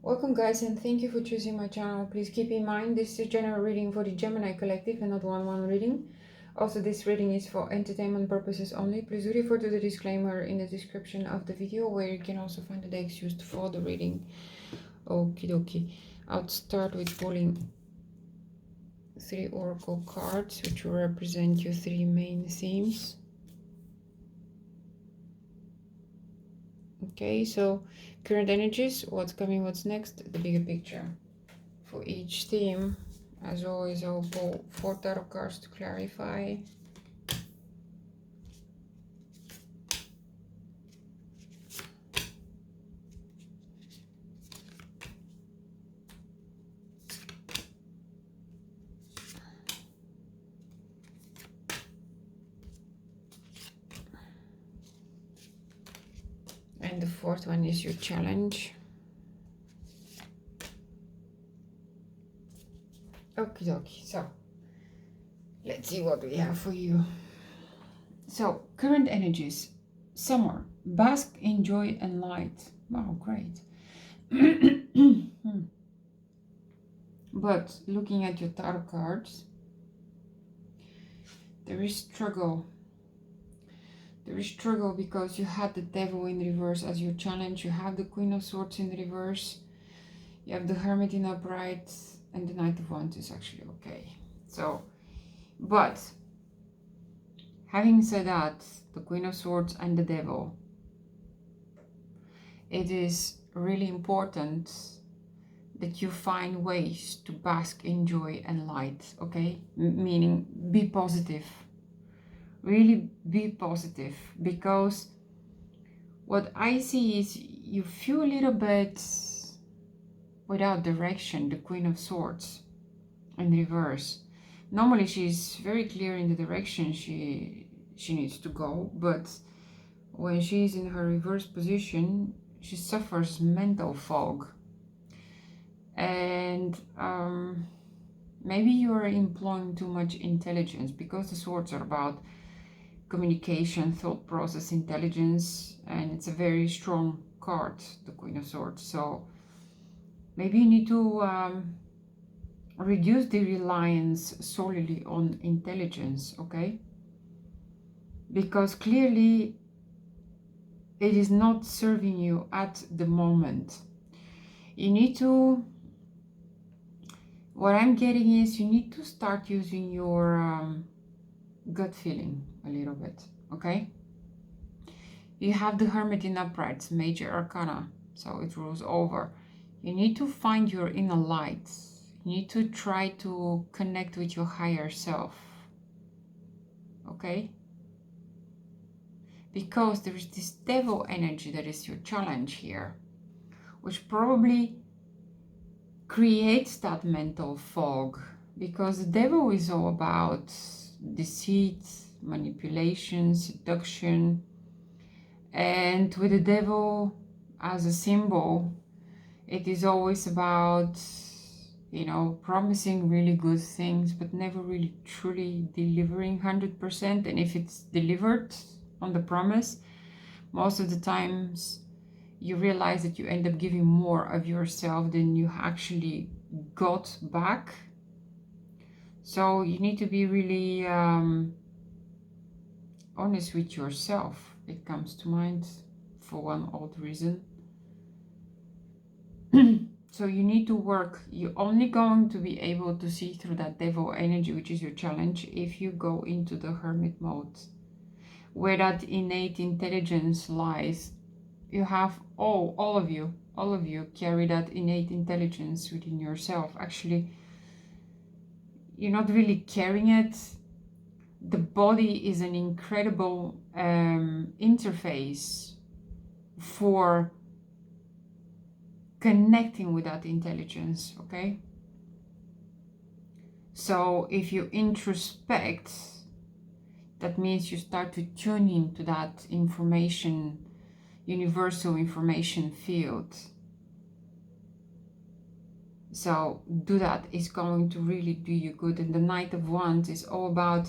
Welcome guys, and thank you for choosing my channel. Please keep in mind this is a general reading for the Gemini collective and not one-on-one reading. Also, this reading is for entertainment purposes only. Please do refer to the disclaimer in the description of the video, where you can also find the decks used for the reading. Okie dokie. I'll start with pulling 3 oracle cards, which will represent your 3 main themes. Okay, so current energies, what's coming, what's next, the bigger picture. For each theme, as always, I'll pull 4 tarot cards to clarify. And the 4th one is your challenge. Okie dokie, so let's see what we have for you. So, current energies, summer, bask in joy and light. Wow, great. But looking at your tarot cards, there is struggle. There is struggle because you had the Devil in reverse as your challenge. You have the Queen of Swords in reverse. You have the Hermit in upright. And the Knight of Wands is actually okay. So, but having said that, the Queen of Swords and the Devil, it is really important that you find ways to bask in joy and light, okay? Meaning, be positive. Really be positive, because what I see is you feel a little bit without direction. The Queen of Swords in reverse. Normally she's very clear in the direction she needs to go, but when she's in her reverse position, she suffers mental fog. And maybe you're employing too much intelligence, because the swords are about communication, thought process, intelligence, and it's a very strong card, the Queen of Swords. So maybe you need to reduce the reliance solely on intelligence, okay? Because clearly it is not serving you at the moment. You need to, what I'm getting is, you need to start using your gut feeling a little bit, okay? You have the Hermit in upright, major arcana, so it rules over. You need to find your inner light. You need to try to connect with your higher self, okay? Because there is this Devil energy that is your challenge here, which probably creates that mental fog, because the Devil is all about deceit, manipulation, seduction. And with the Devil as a symbol, it is always about, you know, promising really good things, but never really truly delivering 100%. And if it's delivered on the promise, most of the times you realize that you end up giving more of yourself than you actually got back. So you need to be really honest with yourself. It comes to mind for one odd reason. So you need to work. You're only going to be able to see through that Devil energy, which is your challenge, if you go into the Hermit mode, where that innate intelligence lies. You have all of you carry that innate intelligence within yourself. Actually, you're not really carrying it. The body is an incredible interface for connecting with that intelligence, okay? So if you introspect, that means you start to tune into that information, universal information field. So do that. Is going to really do you good. And the Knight of Wands is all about,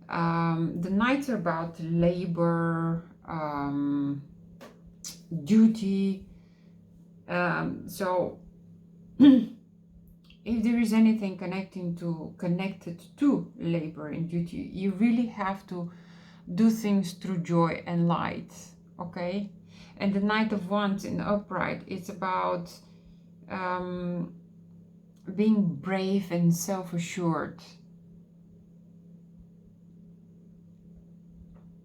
the Knights are about labor, duty, So if there is anything connected to labor and duty, you really have to do things through joy and light, okay? And the Knight of Wands in upright, it's about being brave and self-assured.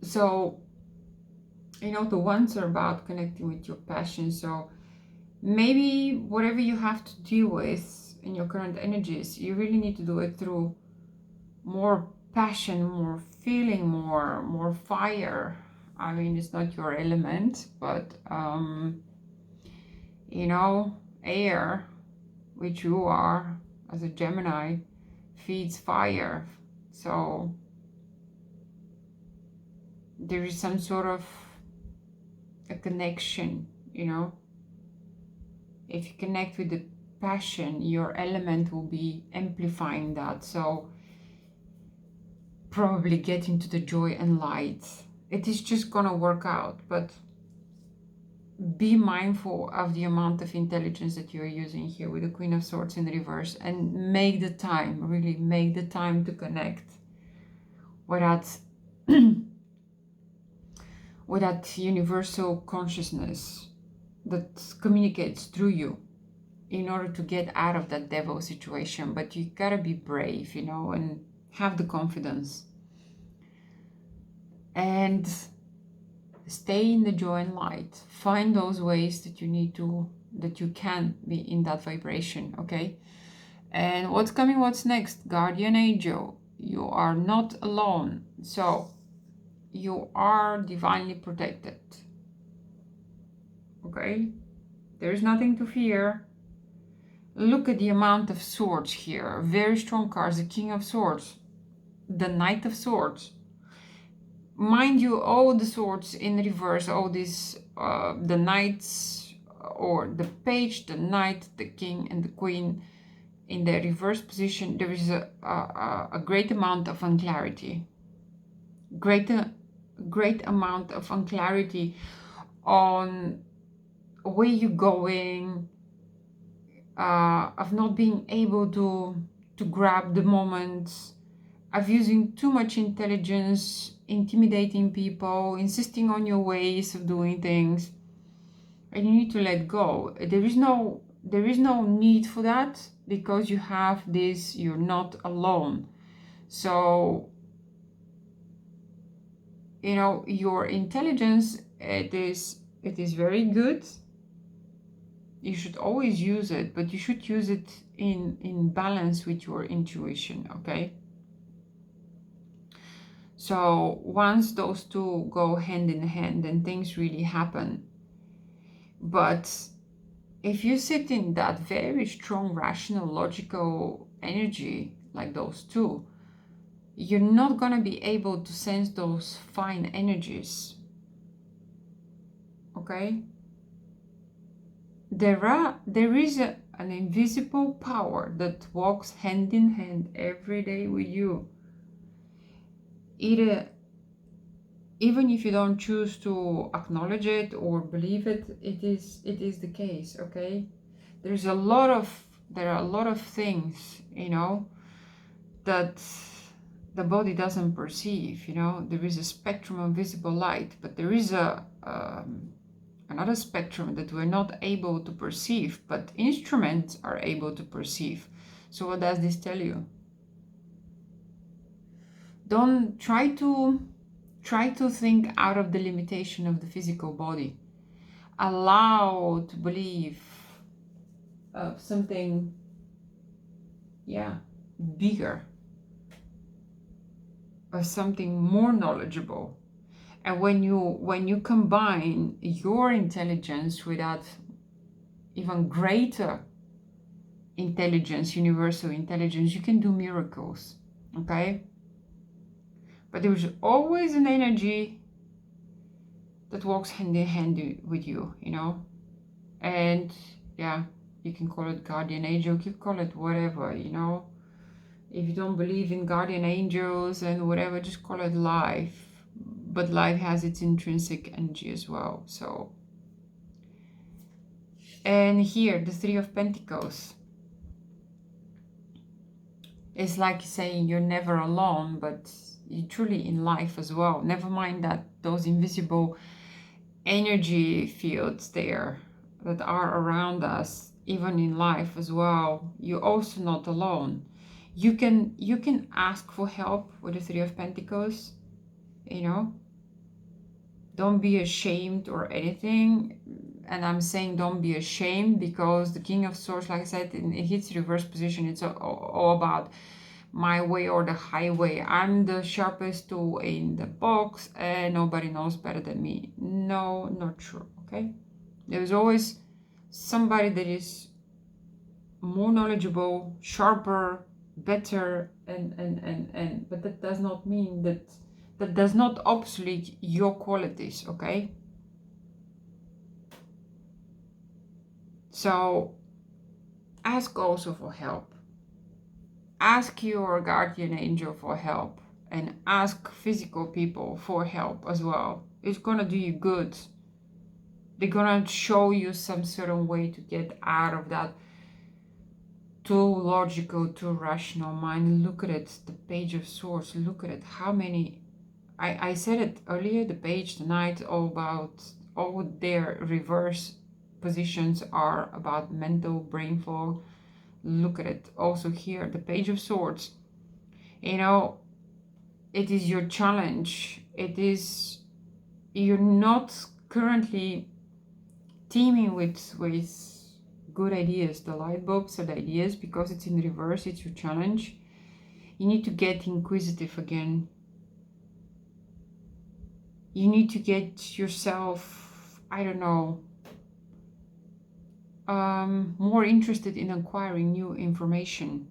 So, you know, the Wands are about connecting with your passion. So maybe whatever you have to deal with in your current energies, you really need to do it through more passion, more feeling, more fire. I mean, it's not your element, but you know, air, which you are as a Gemini, feeds fire. So there is some sort of a connection, you know. If you connect with the passion, your element will be amplifying that. So probably get into the joy and light. It is just gonna work out, but be mindful of the amount of intelligence that you're using here with the Queen of Swords in reverse, and make the time, really make the time to connect with that with that universal consciousness that communicates through you in order to get out of that devil situation. But you gotta be brave, you know, and have the confidence and stay in the joy and light. Find those ways that you need to, that you can be in that vibration, okay? And what's coming, what's next? Guardian angel, you are not alone. So you are divinely protected, okay? There's nothing to fear. Look at the amount of swords here. Very strong cards. The King of Swords, the Knight of Swords. Mind you, all the swords in reverse, all these, the knights or the page, the knight, the king and the queen in the reverse position, there is a great amount of unclarity. Great amount of unclarity on where you're going, of not being able to grab the moment, of using too much intelligence, intimidating people, insisting on your ways of doing things, and you need to let go. There is no need for that, because you have this, you're not alone. So, you know, your intelligence, it is very good. You should always use it, but you should use it in balance with your intuition, okay? So once those two go hand in hand, then things really happen. But if you sit in that very strong, rational, logical energy, like those two, you're not going to be able to sense those fine energies, okay? There is an invisible power that walks hand in hand every day with you. Either, even if you don't choose to acknowledge it or believe it, it is the case, okay? There are a lot of things, you know, that the body doesn't perceive, you know. There is a spectrum of visible light, but there is another spectrum that we're not able to perceive, but instruments are able to perceive. So what does this tell you? Don't try to think out of the limitation of the physical body. Allow to believe of something, yeah, bigger, of something more knowledgeable. And when you combine your intelligence with that even greater intelligence, universal intelligence, you can do miracles, okay? But there's always an energy that walks hand in hand with you, you know? And yeah, you can call it guardian angel, you can call it whatever, you know? If you don't believe in guardian angels and whatever, just call it life. But life has its intrinsic energy as well. So And here, the Three of Pentacles. It's like saying you're never alone, but you're truly in life as well. Never mind that those invisible energy fields there that are around us, even in life as well. You're also not alone. You can ask for help with the Three of Pentacles, you know. Don't be ashamed or anything. And I'm saying don't be ashamed because the King of Swords, like I said, in its reverse position, it's all about my way or the highway. I'm the sharpest tool in the box and nobody knows better than me. No, not true, okay? There's always somebody that is more knowledgeable, sharper, better, and but that does not mean that does not obsolete your qualities, okay? So ask also for help. Ask your guardian angel for help and ask physical people for help as well. It's gonna do you good. They're gonna show you some certain way to get out of that too logical, too rational mind. Look at it, the Page of Swords. Look at it. How many? I said it earlier. The page tonight all about all their reverse positions are about mental brain fog. Look at it. Also here, the Page of Swords. You know, it is your challenge. It is, you're not currently teeming with good ideas. The light bulbs are the ideas because it's in reverse. It's your challenge. You need to get inquisitive again. You need to get yourself, I don't know, more interested in acquiring new information.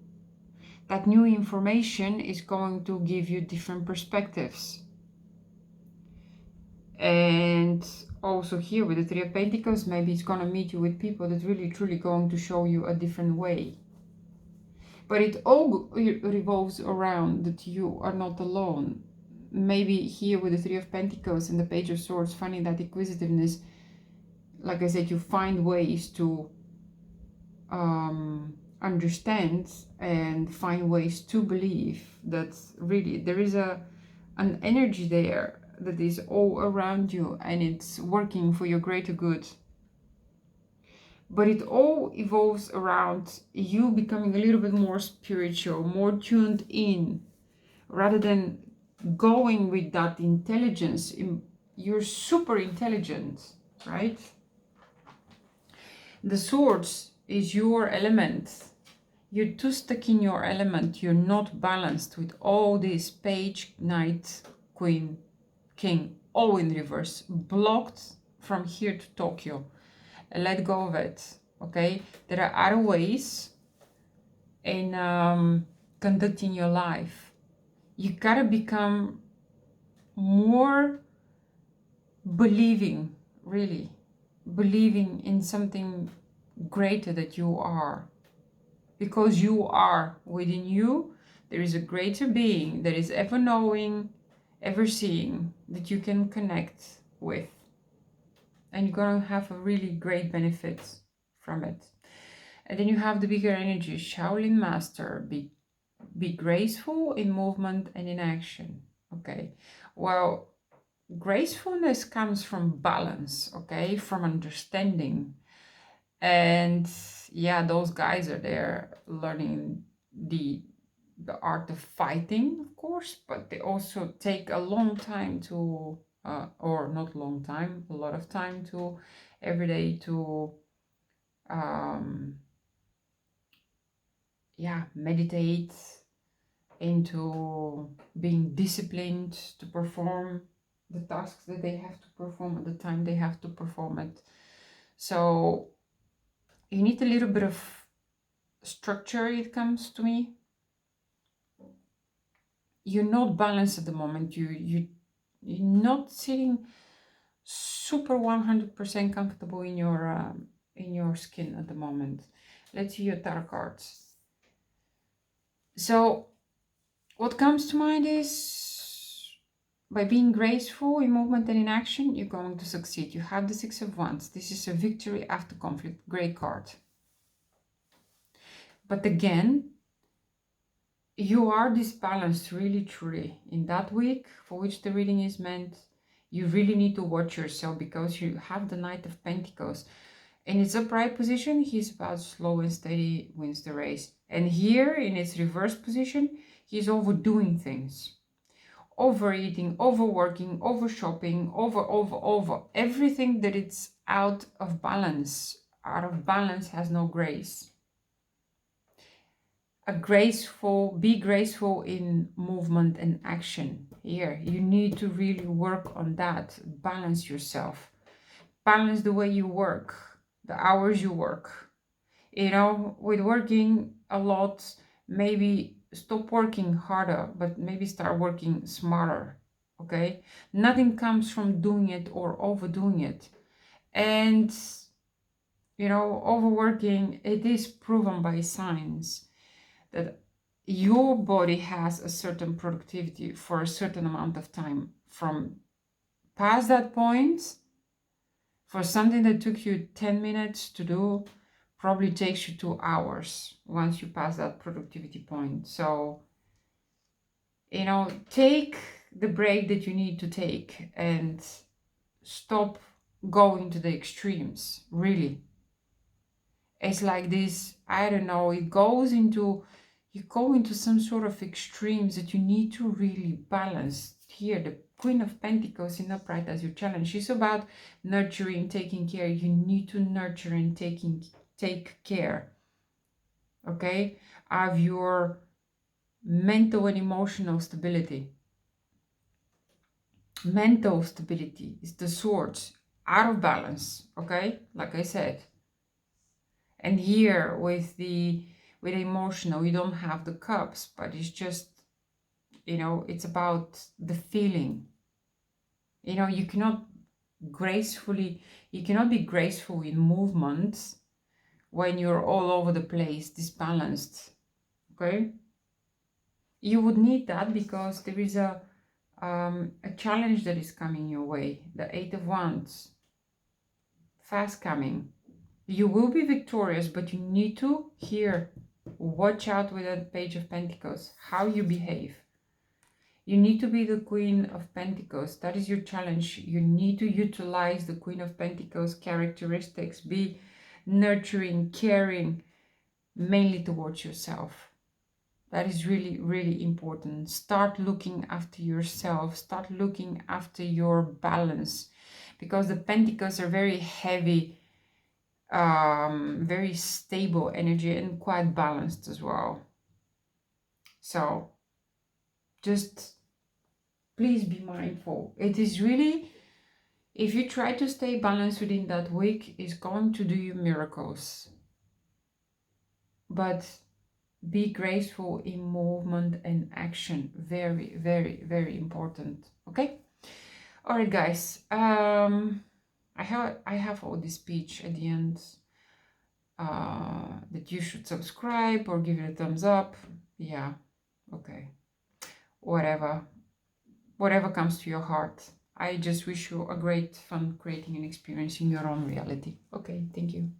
That new information is going to give you different perspectives. And also here with the Three of Pentacles, maybe it's going to meet you with people that really truly going to show you a different way. But it all revolves around that you are not alone. Maybe here with the Three of Pentacles and the Page of Swords, finding that inquisitiveness, like I said, you find ways to understand and find ways to believe that really there is an energy there that is all around you and it's working for your greater good. But it all evolves around you becoming a little bit more spiritual, more tuned in, rather than going with that intelligence. You're super intelligent, right? The swords is your element. You're too stuck in your element. You're not balanced with all this page, knight, queen, king, all in reverse, blocked from here to Tokyo. Let go of it, okay? There are other ways in conducting your life. You gotta become more believing, really, believing in something greater that you are. Because you are within you, there is a greater being that is ever knowing, ever seeing, that you can connect with. And you're going to have a really great benefit from it. And then you have the bigger energy, Shaolin Master, be graceful in movement and in action. Okay, well, gracefulness comes from balance, okay, from understanding. And yeah, those guys are there learning the art of fighting, of course, but they also take a long time to or not long time, a lot of time to every day to yeah, meditate into being disciplined to perform the tasks that they have to perform at the time they have to perform it. So you need a little bit of structure, it comes to me. You're not balanced at the moment. You're not sitting super 100% comfortable in your skin at the moment. Let's see your tarot cards. So what comes to mind is By being graceful in movement and in action, you're going to succeed. You have the Six of Wands. This is a victory after conflict. Great card. But again, you are disbalanced really truly in that week for which the reading is meant. You really need to watch yourself because you have the Knight of Pentacles. In its upright position, he's about slow and steady wins the race. And here in its reverse position, he's overdoing things. Overeating, overworking, over shopping, over. Everything that it's out of balance. Out of balance has no grace. Be graceful in movement and action. Here, you need to really work on that. Balance yourself. Balance the way you work, the hours you work. You know, with working a lot, maybe stop working harder, but maybe start working smarter. Okay, nothing comes from doing it or overdoing it. And you know, overworking, it is proven by science that your body has a certain productivity for a certain amount of time. From past that point, for something that took you 10 minutes to do, probably takes you 2 hours once you pass that productivity point. So, you know, take the break that you need to take and stop going to the extremes, really. It's like this, I don't know, you go into some sort of extremes that you need to really balance. Here, the Queen of Pentacles in upright as your challenge. She's about nurturing, taking care. You need to nurture and take care, okay, of your mental and emotional stability. Mental stability is the swords, out of balance, okay, like I said. And here with emotional, you don't have the cups, but it's just, you know, it's about the feeling. You know, you cannot be graceful in movements when you're all over the place, disbalanced, okay? You would need that because there is a challenge that is coming your way, the Eight of Wands, fast coming. You will be victorious, but you need to watch out with that Page of Pentacles, how you behave. You need to be the Queen of Pentacles. That is your challenge. You need to utilize the Queen of Pentacles characteristics. Be nurturing, caring, mainly towards yourself. That is really, really important. Start looking after yourself. Start looking after your balance. Because the Pentacles are very heavy, very stable energy and quite balanced as well. So just please be mindful. It is really, if you try to stay balanced within that week, it's going to do you miracles. But be graceful in movement and action. Very, very, very important. Okay? All right, guys. I have all this speech at the end that you should subscribe or give it a thumbs up. Yeah. Okay. Whatever comes to your heart. I just wish you a great fun creating and experiencing your own reality. Okay, thank you.